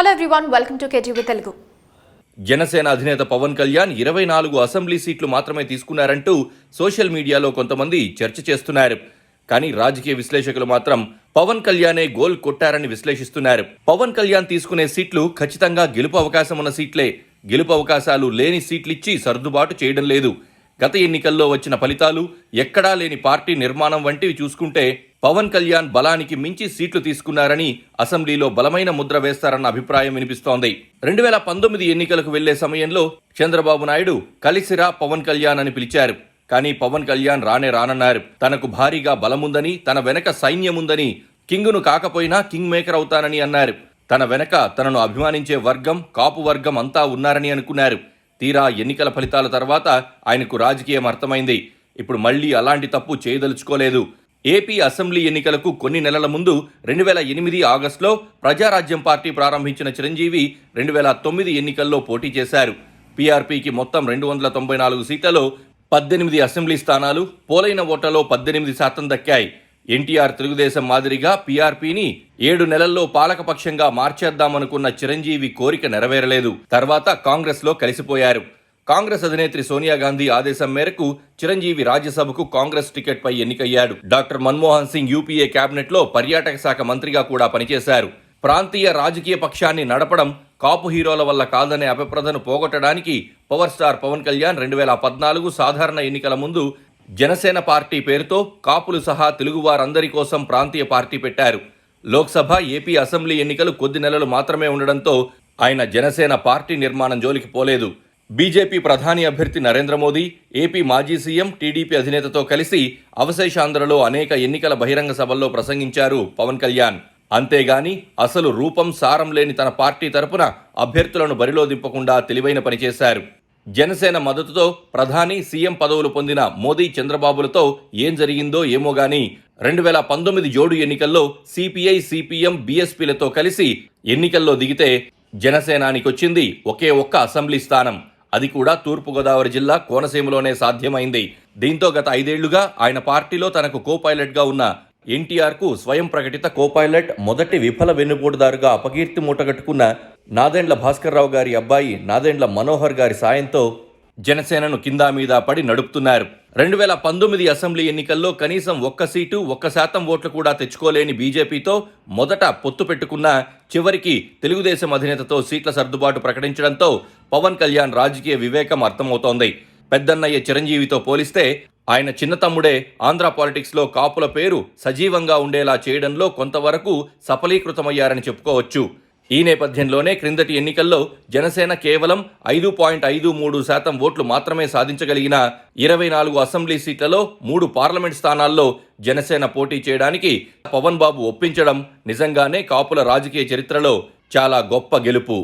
Hello everyone, welcome to KTV Telugu. Janasena అధినేత Pawan Kalyan 24 assembly సీట్లు మాత్రమే తీసుకున్నారంటూ సోషల్ మీడియాలో కొంతమంది చర్చ చేస్తున్నారు. కానీ రాజకీయ విశ్లేషకులు మాత్రం పవన్ కళ్యాణే గోల్ కొట్టారని విశ్లేషిస్తున్నారు. పవన్ కళ్యాణ్ తీసుకునే సీట్లు ఖచ్చితంగా గెలుపు అవకాశం ఉన్న సీట్లే. గెలుపు అవకాశాలు లేని సీట్లిచ్చి సర్దుబాటు చేయడం లేదు. గత ఎన్నికల్లో వచ్చిన ఫలితాలు, ఎక్కడా లేని పార్టీ నిర్మాణం వంటివి చూసుకుంటే పవన్ కళ్యాణ్ బలానికి మించి సీట్లు తీసుకున్నారని అసెంబ్లీలో బలమైన ముద్ర వేస్తారన్న అభిప్రాయం వినిపిస్తోంది. 2019 ఎన్నికలకు వెళ్లే సమయంలో చంద్రబాబు నాయుడు కలిసిరా పవన్ కళ్యాణ్ అని పిలిచారు. కానీ పవన్ కళ్యాణ్ రానన్నారు. తనకు భారీగా బలముందని, తన వెనక సైన్యముందని, కింగును కాకపోయినా కింగ్ మేకర్ అవుతానని అన్నారు. తన వెనక తనను అభిమానించే వర్గం, కాపు వర్గం అంతా ఉన్నారని అనుకున్నారు. తీరా ఎన్నికల ఫలితాల తర్వాత ఆయనకు రాజకీయం అర్థమైంది. ఇప్పుడు మళ్లీ అలాంటి తప్పు చేయదలుచుకోలేదు. ఏపీ అసెంబ్లీ ఎన్నికలకు కొన్ని నెలల ముందు 2008 ఆగస్టులో ప్రజారాజ్యం పార్టీ ప్రారంభించిన చిరంజీవి 2009 ఎన్నికల్లో పోటీ చేశారు. పీఆర్పీకి మొత్తం 294 సీట్లలో 18 అసెంబ్లీ స్థానాలు, పోలైన ఓట్లలో 18% దక్కాయి. ఎన్టీఆర్ తెలుగుదేశం మాదిరిగా పీఆర్పీని 7 నెలల్లో పాలకపక్షంగా మార్చేద్దామనుకున్న చిరంజీవి కోరిక నెరవేరలేదు. తర్వాత కాంగ్రెస్లో కలిసిపోయారు. కాంగ్రెస్ అధినేత్రి సోనియా గాంధీ ఆదేశం మేరకు చిరంజీవి రాజ్యసభకు కాంగ్రెస్ టికెట్పై ఎన్నికయ్యాడు. డాక్టర్ మన్మోహన్ సింగ్ యూపీఏ కేబినెట్లో పర్యాటక శాఖ మంత్రిగా కూడా పనిచేశారు. ప్రాంతీయ రాజకీయ పక్షాన్ని నడపడం కాపు హీరోల వల్ల కాదనే అపప్రదను పోగొట్టడానికి పవర్ స్టార్ పవన్ కళ్యాణ్ 2014 సాధారణ ఎన్నికల ముందు జనసేన పార్టీ పేరుతో కాపులు సహా తెలుగువారందరి కోసం ప్రాంతీయ పార్టీ పెట్టారు. లోక్సభ, ఏపీ అసెంబ్లీ ఎన్నికలు కొద్ది నెలలు మాత్రమే ఉండడంతో ఆయన జనసేన పార్టీ నిర్మాణం జోలికి పోలేదు. బీజేపీ ప్రధాని అభ్యర్థి నరేంద్ర మోదీ, ఏపీ మాజీ సీఎం, టీడీపీ అధినేతతో కలిసి అవశేషాంధ్రలో అనేక ఎన్నికల బహిరంగ సభల్లో ప్రసంగించారు పవన్ కళ్యాణ్. అంతేగాని అసలు రూపం, సారం లేని తన పార్టీ తరపున అభ్యర్థులను బరిలో దింపకుండా తెలివైన పనిచేశారు. జనసేన మద్దతుతో ప్రధాని, సీఎం పదవులు పొందిన మోదీ, చంద్రబాబులతో ఏం జరిగిందో ఏమో గాని 2019 జోడు ఎన్నికల్లో సిపిఐ, సిపిఎం, బీఎస్పీలతో కలిసి ఎన్నికల్లో దిగితే జనసేనానికొచ్చింది ఒకే ఒక్క అసెంబ్లీ స్థానం. అది కూడా తూర్పుగోదావరి జిల్లా కోనసీమలోనే సాధ్యమైంది. దీంతో గత 5 ఏళ్లుగా ఆయన పార్టీలో తనకు కో-పైలట్గా ఉన్న ఎన్టీఆర్కు స్వయం ప్రకటిత కో-పైలట్, మొదటి విఫల వెన్నుపోటుదారుగా అపకీర్తి మూటగట్టుకున్న నాదెండ్ల భాస్కర్రావు గారి అబ్బాయి నాదెండ్ల మనోహర్ గారి సాయంతో జనసేనను కిందా మీద పడి నడుపుతున్నారు. 2019 అసెంబ్లీ ఎన్నికల్లో కనీసం 1 సీటు, 1% ఓట్లు కూడా తెచ్చుకోలేని బీజేపీతో మొదట పొత్తు పెట్టుకున్న చివరికి తెలుగుదేశం అధినేతతో సీట్ల సర్దుబాటు ప్రకటించడంతో పవన్ కళ్యాణ్ రాజకీయ వివేకం అర్థమవుతోంది. పెద్దన్నయ్య చిరంజీవితో పోలిస్తే ఆయన చిన్న తమ్ముడే ఆంధ్ర పాలిటిక్స్లో కాపుల పేరు సజీవంగా ఉండేలా చేయడంలో కొంతవరకు సఫలీకృతమయ్యారని చెప్పుకోవచ్చు. ఈ నేపథ్యంలోనే క్రిందటి ఎన్నికల్లో జనసేన కేవలం 5.53% ఓట్లు మాత్రమే సాధించగలిగిన 24 అసెంబ్లీ సీట్లలో 3 పార్లమెంట్ స్థానాల్లో జనసేన పోటీ చేయడానికి పవన్ బాబు ఒప్పించడం నిజంగానే కాపుల రాజకీయ చరిత్రలో చాలా గొప్ప గెలుపు.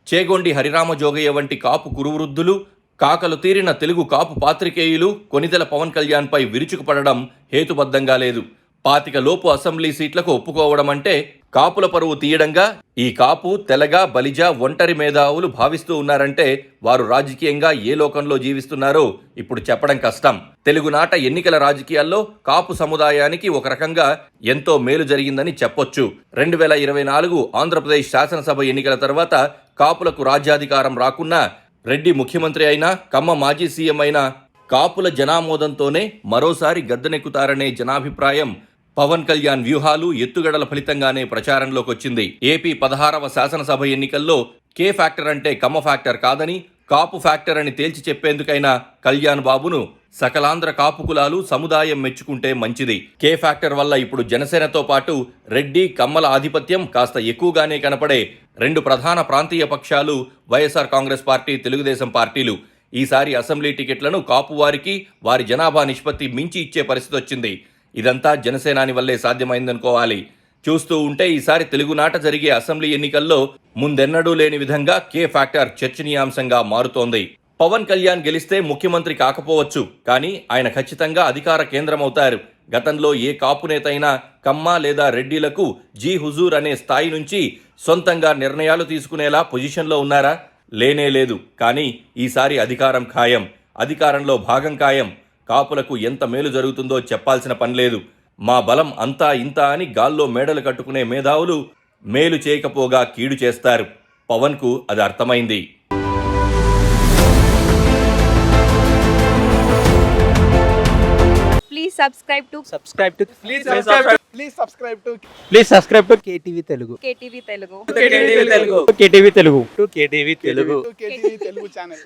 చేగొండి హరిరామ జోగయ్య వంటి కాపు కురువృద్ధులు, కాకలు తీరిన తెలుగు కాపు పాత్రికేయులు కొనిదెల పవన్ కళ్యాణ్పై విరుచుకుపడడం హేతుబద్ధంగా లేదు. 25 లోపు అసెంబ్లీ సీట్లకు ఒప్పుకోవడం అంటే కాపుల పరువు తీయడంగా ఈ కాపు, తెలగ, బలిజ, ఒంటరి మేధావులు భావిస్తూ ఉన్నారంటే వారు రాజకీయంగా ఏ లోకంలో జీవిస్తున్నారో ఇప్పుడు చెప్పడం కష్టం. తెలుగునాట ఎన్నికల రాజకీయాల్లో కాపు సముదాయానికి ఒక రకంగా ఎంతో మేలు జరిగిందని చెప్పొచ్చు. 2024 ఆంధ్రప్రదేశ్ శాసనసభ ఎన్నికల తర్వాత కాపులకు రాజ్యాధికారం రాకున్నా, రెడ్డి ముఖ్యమంత్రి అయినా, కమ్మ మాజీ సీఎం అయినా కాపుల జనామోదంతోనే మరోసారి గద్దెనెక్కుతారనే జనాభిప్రాయం పవన్ కళ్యాణ్ వ్యూహాలు, ఎత్తుగడల ఫలితంగానే ప్రచారంలోకి వచ్చింది. ఏపీ 16వ శాసనసభ ఎన్నికల్లో కే ఫ్యాక్టర్ అంటే కమ్మ ఫ్యాక్టర్ కాదని, కాపు ఫ్యాక్టర్ అని తేల్చి చెప్పేందుకైనా కళ్యాణ్ బాబును సకలాంధ్ర కాపు కులాలు, సముదాయం మెచ్చుకుంటే మంచిది. కే ఫ్యాక్టర్ వల్ల ఇప్పుడు జనసేనతో పాటు రెడ్డి, కమ్మల ఆధిపత్యం కాస్త ఎక్కువగానే కనపడే 2 ప్రధాన ప్రాంతీయ పక్షాలు వైఎస్ఆర్ కాంగ్రెస్ పార్టీ, తెలుగుదేశం పార్టీలు ఈసారి అసెంబ్లీ టికెట్లను కాపు వారికి వారి జనాభా నిష్పత్తి మించి ఇచ్చే పరిస్థితి వచ్చింది. ఇదంతా జనసేనాని వల్లే సాధ్యమైందనుకోవాలి. చూస్తూ ఉంటే ఈసారి తెలుగునాట జరిగే అసెంబ్లీ ఎన్నికల్లో ముందెన్నడూ లేని విధంగా కే ఫ్యాక్టర్ చర్చనీయాంశంగా మారుతోంది. పవన్ కళ్యాణ్ గెలిస్తే ముఖ్యమంత్రి కాకపోవచ్చు, కానీ ఆయన ఖచ్చితంగా అధికార కేంద్రమవుతారు. గతంలో ఏ కాపు నేతైనా కమ్మ లేదా రెడ్డిలకు జీ హుజూర్ అనే స్థాయి నుంచి సొంతంగా నిర్ణయాలు తీసుకునేలా పొజిషన్లో ఉన్నారా? లేనే లేదు. కానీ ఈసారి అధికారం ఖాయం, అధికారంలో భాగం ఖాయం. కాపులకు ఎంత మేలు జరుగుతుందో చెప్పాల్సిన పనిలేదు. మా బలం అంతా ఇంత అని గాల్లో మేడలు కట్టుకునే మేధావులు మేలు చేయకపోగా కీడు చేస్తారు. పవన్కు అది అర్థమైంది. Please subscribe to Please subscribe to KTV Telugu. KTV Telugu. KTV Telugu. KTV Telugu channel.